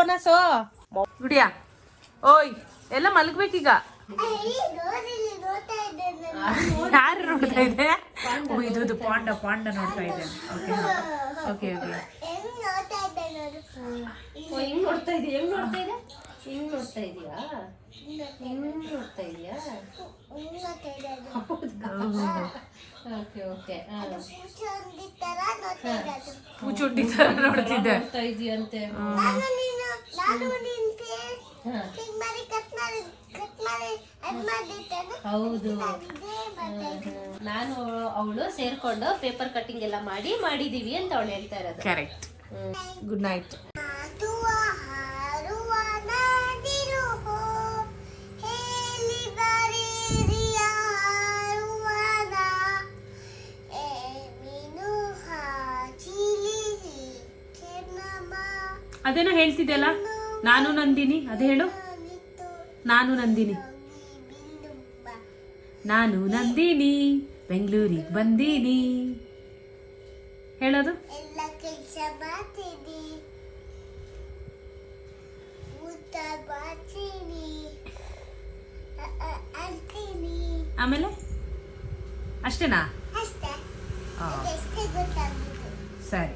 Bonus Gudiya. ಓಯ್ ಎಲ್ಲ ಮಲಗ್ಬೇಕೀಗ. ಯಾರು ನೋಡ್ತಾ ಇದೆ? ಇದು ಪಾಂಡ ಪಾಂಡ ನೋಡ್ತಾ ಇದೆ. Okay okay okay. ಹಿಂಗ್ ನೋಡ್ತಾ ಇದೀಯ? ಹೆಂಗ್ ನೋಡ್ತಾ ಇದೆ? ಹಿಂಗ್ ನೋಡ್ತಾ ಇದೀಯಾ? ಹಿಂಗ್ ನೋಡ್ತಾ ಇದೀಯಾ? Okay okay. ಪೂಚುಂಡಿ ತರ ನೋಡ್ತಿದ್ದೆ. ನೋಡ್ತಾ ಇದೀಯಂತೆ. ಹೌದು. ನಾನು ಅವಳು ಸೇರ್ಕೊಂಡು ಪೇಪರ್ ಕಟ್ಟಿಂಗ್ ಎಲ್ಲ ಮಾಡಿದೀವಿ ಅಂತ ಅವಳು ಹೇಳ್ತಾ ಇರೋದು. ಕರೆಕ್ಟ್. Good night. ಅದೇನೋ ಹೇಳ್ತಿದ್ದೆಲ್ಲ, ನಾನು ನಂದಿನಿ. ಅದೇ ಹೇಳು. ನಾನು ನಂದಿನಿ, ನಾನು ನಂದಿನಿ, ಬೆಂಗಳೂರಿಗೆ ಬಂದೀನಿ. ಹೇಳೋದು. ಆಮೇಲೆ ಅಷ್ಟೇನಾ? ಸರಿ